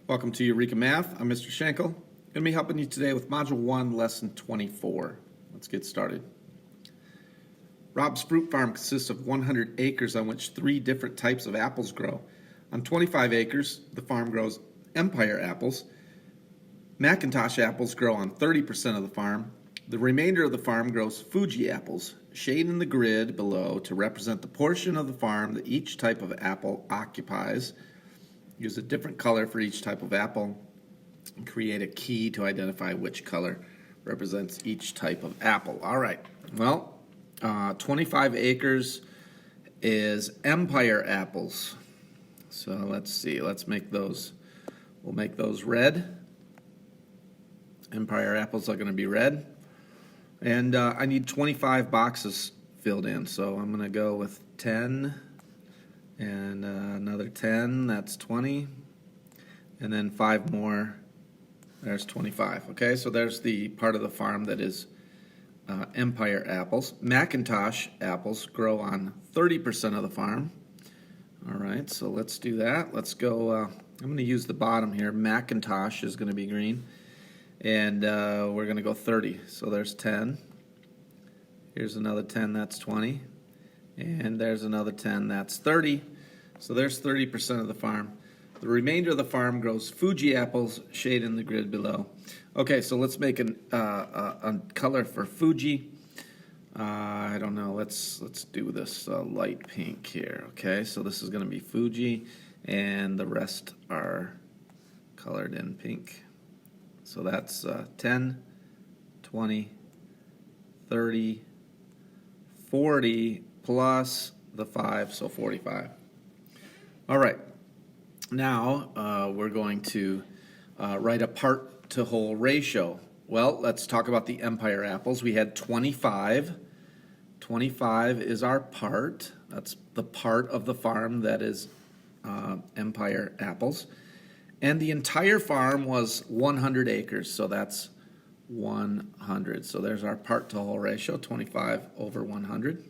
Welcome to Eureka Math. I'm Mr. Shankel. I'm going to be helping you today with Module 1, Lesson 24. Let's get started. Rob's fruit farm consists of 100 acres on which 3 different types of apples grow. On 25 acres, the farm grows Empire apples. Macintosh apples grow on 30% of the farm. The remainder of the farm grows Fuji apples, shading the grid below to represent the portion of the farm that each type of apple occupies. Use a different color for each type of apple and create a key to identify which color represents each type of apple. All right, well, 25 acres is Empire apples. So let's see, we'll make those red. Empire apples are going to be red. And I need 25 boxes filled in, so I'm going to go with 10. And another 10, that's 20, and then 5 more, there's 25. Okay, so there's the part of the farm that is Empire apples. Macintosh apples grow on 30% of the farm. All right, so let's do that. Let's go, I'm going to use the bottom here. Macintosh is going to be green, and we're going to go 30. So there's 10. Here's another 10, that's 20. And there's another 10, that's 30. So there's 30% of the farm. The remainder of the farm grows Fuji apples, shading the grid below. Okay, so let's make a color for Fuji. I don't know, let's do this light pink here. Okay, so this is going to be Fuji, and the rest are colored in pink. So that's 10, 20, 30, 40, plus the 5, so 45. All right, now we're going to write a part to whole ratio. Well, let's talk about the Empire apples. We had 25. 25 is our part. That's the part of the farm that is Empire apples. And the entire farm was 100 acres, so that's 100. So there's our part to whole ratio, 25 over 100.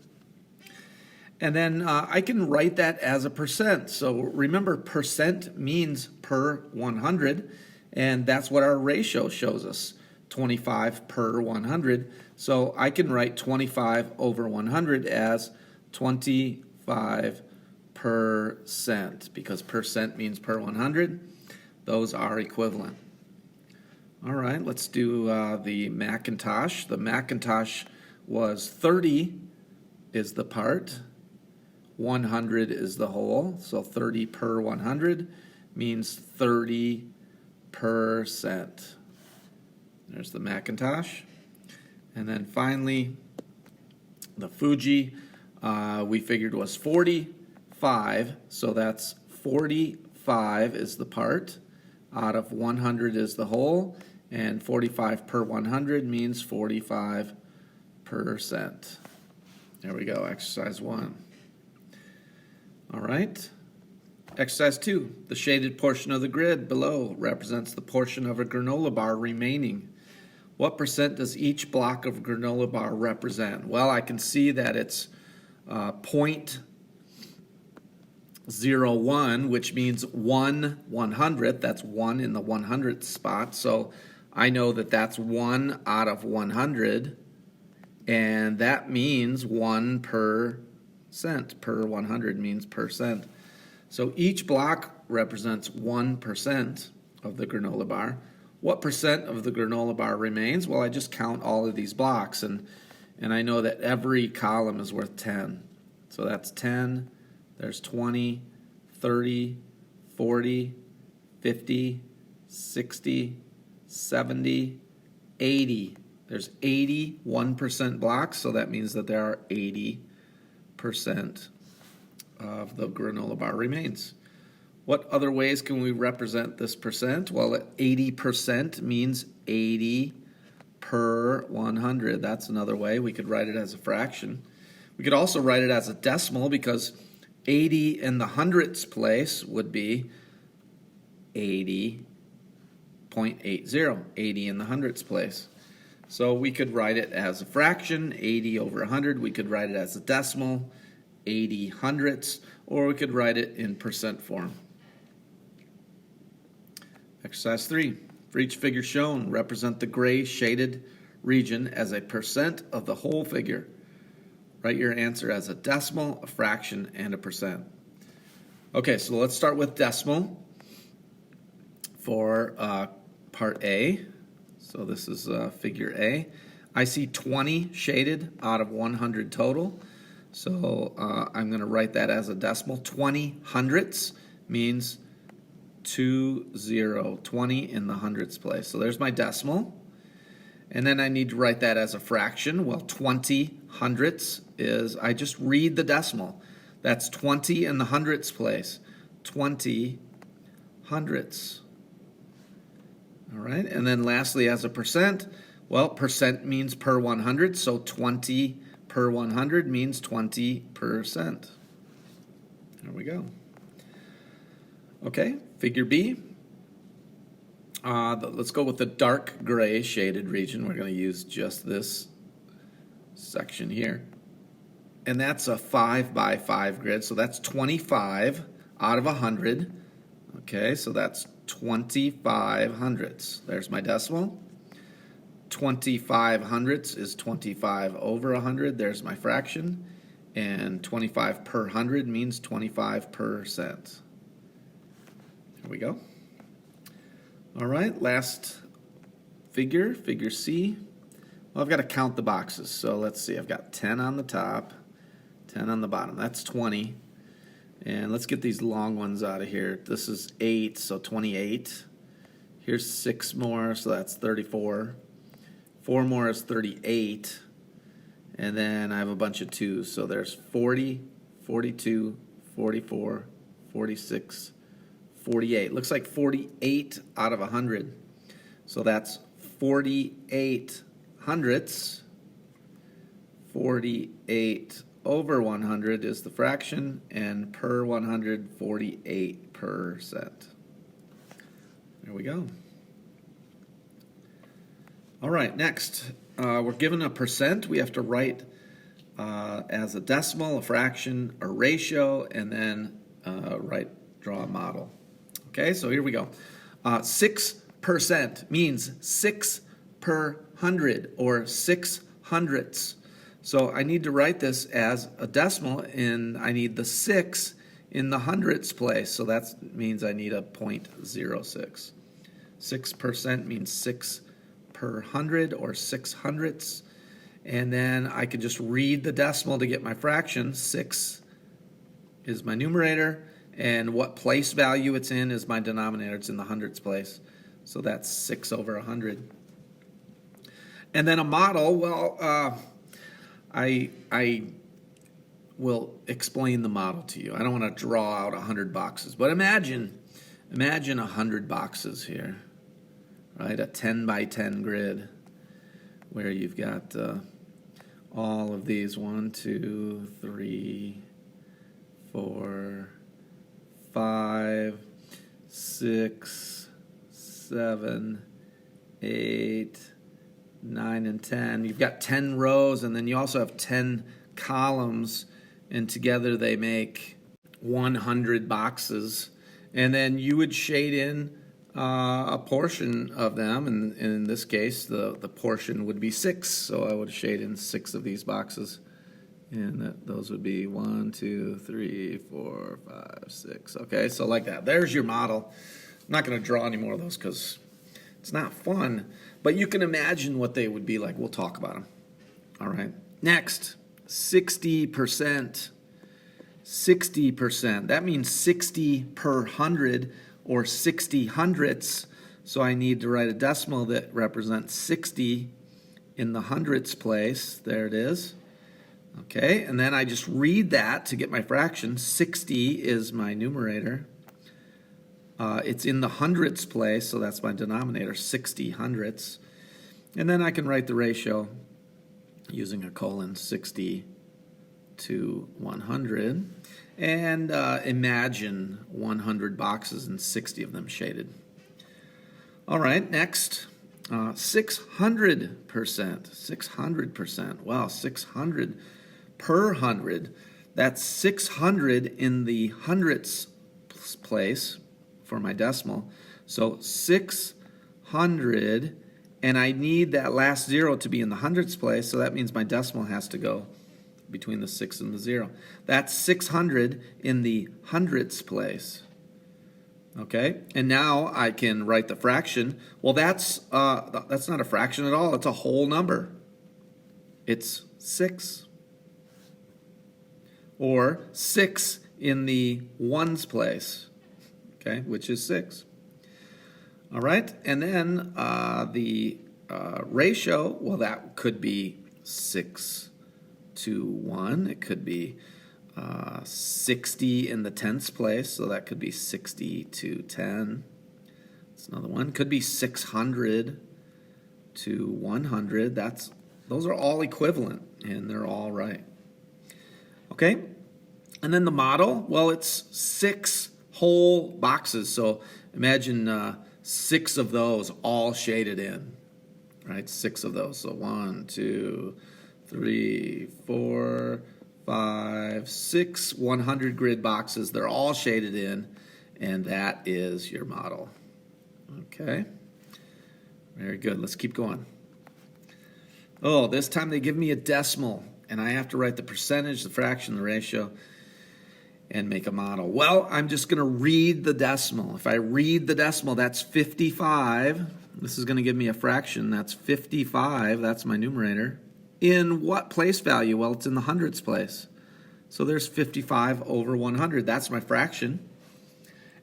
And then I can write that as a percent. So remember, percent means per 100, and that's what our ratio shows us, 25 per 100. So I can write 25 over 100 as 25%, because percent means per 100. Those are equivalent. All right, let's do the Macintosh. The Macintosh was 30 is the part, 100 is the whole, so 30 per 100 means 30%. There's the Macintosh. And then finally, the Fuji, we figured was 45, so that's 45 is the part, out of 100 is the whole, and 45 per 100 means 45%. There we go, exercise 1. All right. Exercise 2. The shaded portion of the grid below represents the portion of a granola bar remaining. What percent does each block of granola bar represent? Well, I can see that it's 0.01, which means 1/100th. That's 1 in the 100th spot. So I know that that's 1 out of 100, and that means 1%. Per 100 means percent. So each block represents 1% of the granola bar. What percent of the granola bar remains? Well, I just count all of these blocks, and I know that every column is worth 10. So that's 10, there's 20, 30, 40, 50, 60, 70, 80. There's 80 1% blocks, so that means that there are 80% of the granola bar remains. What other ways can we represent this percent? Well, 80% means 80 per 100. That's another way. We could write it as a fraction. We could also write it as a decimal, because 80 in the hundredths place would be 80.80, 80 in the hundredths place. So we could write it as a fraction, 80 over 100. We could write it as a decimal, 80 hundredths, or we could write it in percent form. Exercise 3. For each figure shown, represent the gray shaded region as a percent of the whole figure. Write your answer as a decimal, a fraction, and a percent. Okay, so let's start with decimal for part A. So this is figure A. I see 20 shaded out of 100 total. So I'm going to write that as a decimal. 20 hundredths means 20 in the hundredths place. So there's my decimal. And then I need to write that as a fraction. Well, 20 hundredths is, I just read the decimal. That's 20 in the hundredths place. 20 hundredths. All right, and then lastly, as a percent, well, percent means per 100, so 20 per 100 means 20%. There we go. Okay, figure B. Let's go with the dark gray shaded region. We're going to use just this section here. And that's a 5 by 5 grid, so that's 25 out of 100. Okay, so that's 25 hundredths. There's my decimal. 25 hundredths is 25 over 100. There's my fraction. And 25 per 100 means 25%. There we go. All right, last figure, figure C. Well, I've got to count the boxes. So let's see. I've got 10 on the top, 10 on the bottom. That's 20. And let's get these long ones out of here. This is 8, so 28. Here's 6 more, so that's 34. 4 more is 38. And then I have a bunch of 2s, so there's 40, 42, 44, 46, 48. Looks like 48 out of 100. So that's 48 hundredths. 48 over 100 is the fraction, and per 100, 48%. There we go. All right, next, we're given a percent. We have to write as a decimal, a fraction, a ratio, and then draw a model. Okay, so here we go. 6% means 6 per 100, or 6 hundredths. So I need to write this as a decimal, and I need the 6 in the hundredths place. So that means I need a 0.06. 6% means 6 per 100, or 6 hundredths. And then I can just read the decimal to get my fraction. 6 is my numerator, and what place value it's in is my denominator. It's in the hundredths place. So that's 6 over 100. And then a model, well, I will explain the model to you. I don't want to draw out 100 boxes, but imagine 100 boxes here, right? A 10 by 10 grid where you've got all of these 1, 2, 3, 4, 5, 6, 7, 8, 9, and 10. You've got 10 rows, and then you also have 10 columns, and together they make 100 boxes. And then you would shade in a portion of them, and in this case, the portion would be 6. So I would shade in 6 of these boxes, and those would be 1, 2, 3, 4, 5, 6. Okay, so like that. There's your model. I'm not going to draw any more of those because it's not fun, but you can imagine what they would be like. We'll talk about them. All right. Next, 60%. 60%. That means 60 per 100, or 60 hundredths. So I need to write a decimal that represents 60 in the hundredths place. There it is. Okay, and then I just read that to get my fraction. 60 is my numerator. It's in the hundredths place, so that's my denominator, 60 hundredths. And then I can write the ratio using a colon, 60 to 100. And imagine 100 boxes and 60 of them shaded. All right, next, 600%. 600%. Wow, 600 per 100. That's 600 in the hundredths place for my decimal. So 600, and I need that last 0 to be in the hundredths place, so that means my decimal has to go between the 6 and the 0. That's 600 in the hundredths place. Okay, and now I can write the fraction. Well, that's not a fraction at all. It's a whole number. It's 6. Or 6 in the ones place, okay, which is 6. All right, and then the ratio, well, that could be 6 to 1. It could be 60 in the tenths place, so that could be 60 to 10. That's another one. Could be 600 to 100. Those are all equivalent, and they're all right. Okay, and then the model, well, it's 6 whole boxes. So imagine 6 of those all shaded in, right? 6 of those. So 1, 2, 3, 4, 5, 6 100 grid boxes. They're all shaded in, and that is your model. Okay, very good. Let's keep going. Oh, this time they give me a decimal, and I have to write the percentage, the fraction, the ratio, and make a model. Well, I'm just going to read the decimal. If I read the decimal, that's 55. This is going to give me a fraction. That's 55. That's my numerator. In what place value? Well, it's in the hundredths place. So there's 55 over 100. That's my fraction.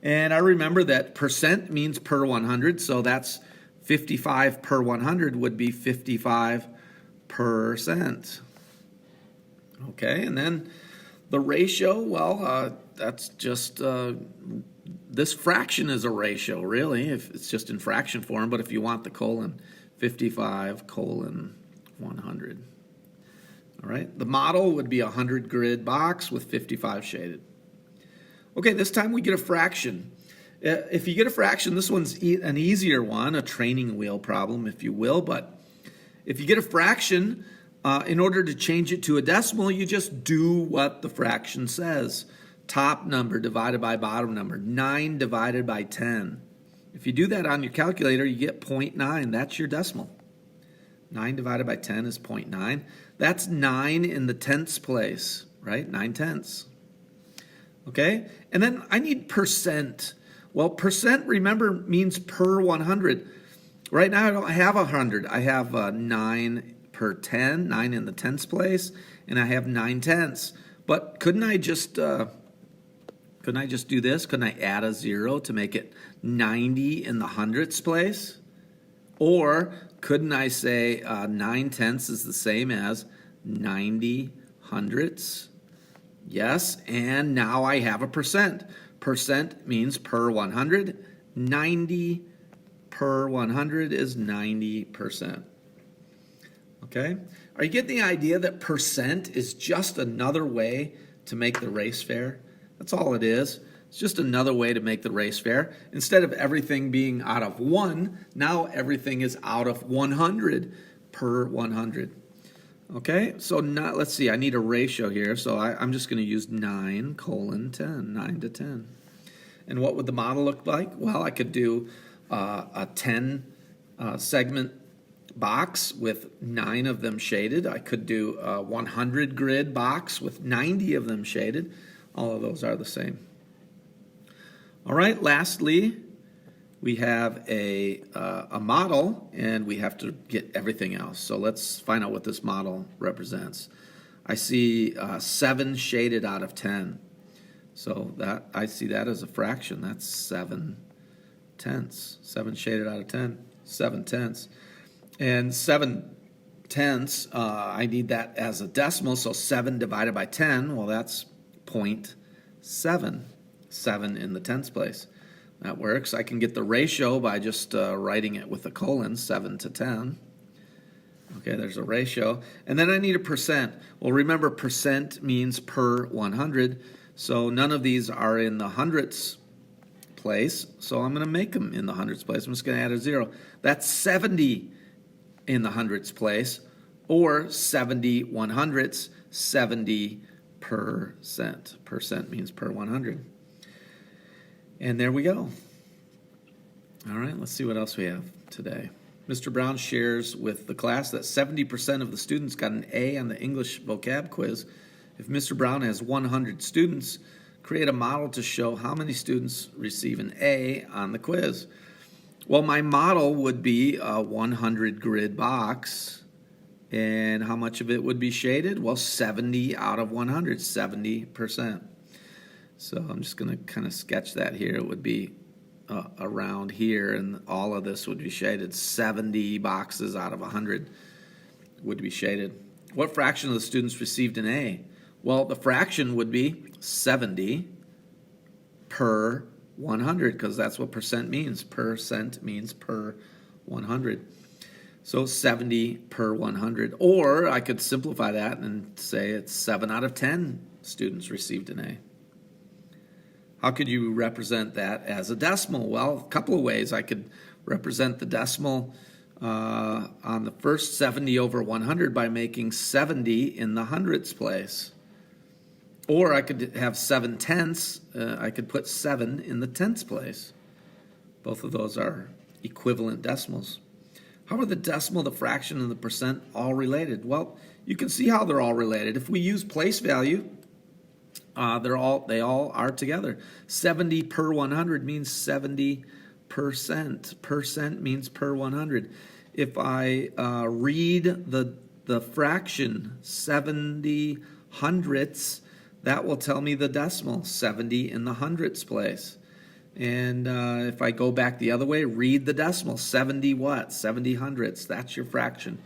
And I remember that percent means per 100, so that's 55 per 100 would be 55%. Okay, and then the ratio, well, that's just, this fraction is a ratio, really, if it's just in fraction form, but if you want the colon, 55 colon 100. All right, the model would be a 100 grid box with 55 shaded. Okay, this time we get a fraction. If you get a fraction, this one's an easier one, a training wheel problem, if you will, but if you get a fraction, in order to change it to a decimal, you just do what the fraction says. Top number divided by bottom number, 9 divided by 10. If you do that on your calculator, you get 0.9. That's your decimal. 9 divided by 10 is 0.9. That's 9 in the tenths place, right? 9 tenths. Okay? And then I need percent. Well, percent, remember, means per 100. Right now I don't have 100. I have 9 per 10, 9 in the tenths place, and I have 9 tenths. But couldn't I just do this? Couldn't I add a 0 to make it 90 in the hundredths place? Or couldn't I say 9 tenths is the same as 90 hundredths? Yes, and now I have a percent. Percent means per 100. 90 per 100 is 90%. Okay? Are you getting the idea that percent is just another way to make the race fair? That's all it is. It's just another way to make the race fair. Instead of everything being out of 1, now everything is out of 100 per 100. Okay, so now, let's see, I need a ratio here, so I'm just going to use 9 colon 10, 9 to 10. And what would the model look like? Well, I could do a 10 segment box with 9 of them shaded. I could do a 100 grid box with 90 of them shaded. All of those are the same. All right, lastly, we have a model, and we have to get everything else. So let's find out what this model represents. I see 7 shaded out of 10. So that I see that as a fraction. That's 7 tenths. 7 shaded out of 10, 7 tenths. And 7 tenths, I need that as a decimal, so 7 divided by 10, well, that's 0.7. 7 in the tenths place. That works. I can get the ratio by just writing it with a colon, 7 to 10. Okay, there's a ratio. And then I need a percent. Well, remember, percent means per 100, so none of these are in the hundredths place, so I'm going to make them in the hundredths place. I'm just going to add a 0. That's 70 in the hundredths place, or 70 100ths, 70%. Percent means per 100. And there we go. All right, let's see what else we have today. Mr. Brown shares with the class that 70% of the students got an A on the English vocab quiz. If Mr. Brown has 100 students, create a model to show how many students receive an A on the quiz. Well, my model would be a 100 grid box, and how much of it would be shaded? Well, 70 out of 100, 70%. So I'm just going to kind of sketch that here. It would be around here, and all of this would be shaded. 70 boxes out of 100 would be shaded. What fraction of the students received an A? Well, the fraction would be 70 per 100, because that's what percent means. Percent means per 100. So 70 per 100. Or I could simplify that and say it's 7 out of 10 students received an A. How could you represent that as a decimal? Well, a couple of ways. I could represent the decimal on the first 70 over 100 by making 70 in the hundredths place. Or I could have 7 tenths. I could put 7 in the tenths place. Both of those are equivalent decimals. How are the decimal, the fraction, and the percent all related? Well, you can see how they're all related. If we use place value, they all are together. 70 per 100 means 70%. Percent means per 100. If I read the fraction 70 hundredths, that will tell me the decimal, 70 in the hundredths place. And if I go back the other way, read the decimal, 70 what? 70 hundredths. That's your fraction.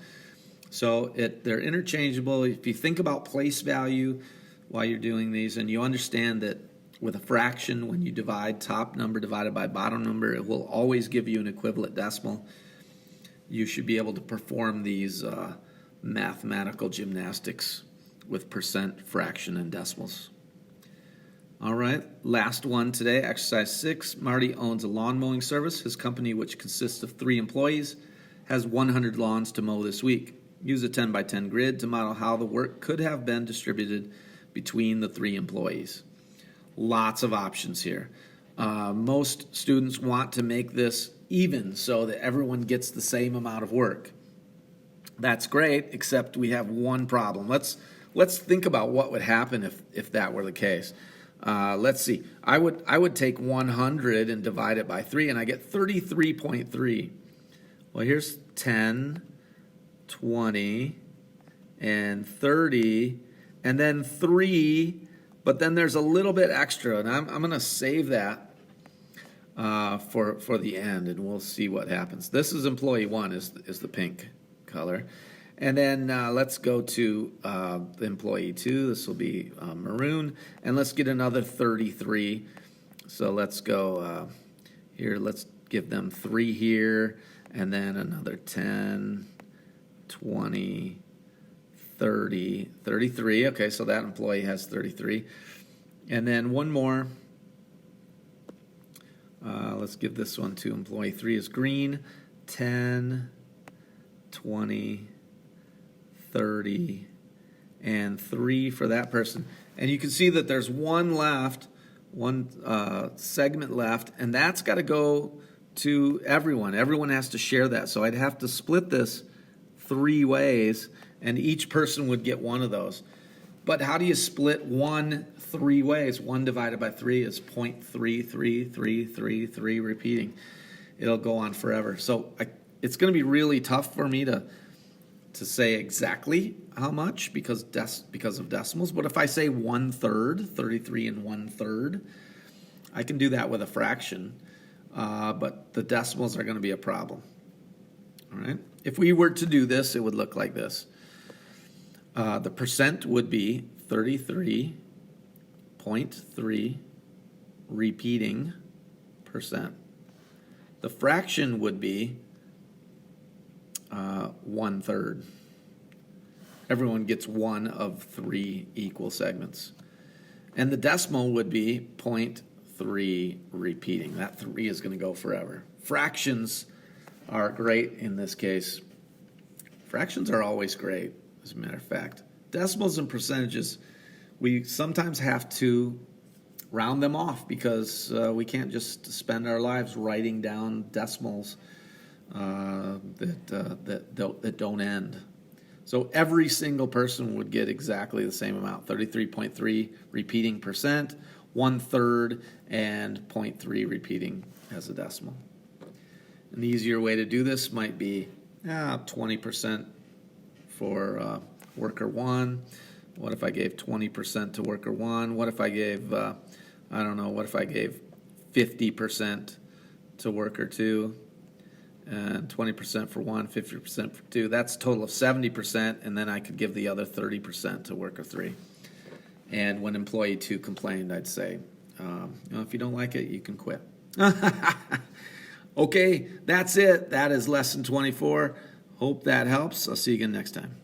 So they're interchangeable. If you think about place value while you're doing these, and you understand that with a fraction, when you divide top number divided by bottom number, it will always give you an equivalent decimal. You should be able to perform these mathematical gymnastics with percent, fraction, and decimals. All right, last one today, exercise 6. Marty owns a lawn mowing service. His company, which consists of 3 employees, has 100 lawns to mow this week. Use a 10 by 10 grid to model how the work could have been distributed between the 3 employees. Lots of options here. Most students want to make this even so that everyone gets the same amount of work. That's great, except we have one problem. Let's think about what would happen if that were the case. Let's see. I would take 100 and divide it by 3, and I get 33.3. Well, here's 10, 20, and 30, and then 3, but then there's a little bit extra, and I'm going to save that for the end, and we'll see what happens. This is employee 1 is the pink color. And then let's go to employee 2. This will be maroon. And let's get another 33. So let's go here. Let's give them 3 here. And then another 10, 20, 30, 33. Okay, so that employee has 33. And then one more. Let's give this one to employee 3 is green. 10, 20, 30, and 3 for that person. And you can see that there's one segment left, and that's got to go to everyone. Everyone has to share that. So I'd have to split this 3 ways, and each person would get one of those. But how do you split 1 3 ways? 1 divided by 3 is 0.33333 repeating. It'll go on forever. So it's going to be really tough for me to say exactly how much because of decimals. But if I say 1/3, 33 and 1/3, I can do that with a fraction. But the decimals are going to be a problem. All right. If we were to do this, it would look like this. The percent would be 33.3 repeating percent. The fraction would be 1/3. Everyone gets 1 of 3 equal segments. And the decimal would be 0.3 repeating. That 3 is going to go forever. Fractions are great in this case. Fractions are always great, as a matter of fact. Decimals and percentages, we sometimes have to round them off, because we can't just spend our lives writing down decimals that don't end. So every single person would get exactly the same amount, 33.3 repeating percent, 1/3, and 0.3 repeating as a decimal. An easier way to do this might be 20% for worker 1. What if I gave 20% to worker 1? What if I gave, what if I gave 50% to worker 2? And 20% for 1, 50% for 2. That's a total of 70%, and then I could give the other 30% to worker 3. And when employee 2 complained, I'd say, if you don't like it, you can quit. Okay, that's it. That is lesson 24. Hope that helps. I'll see you again next time.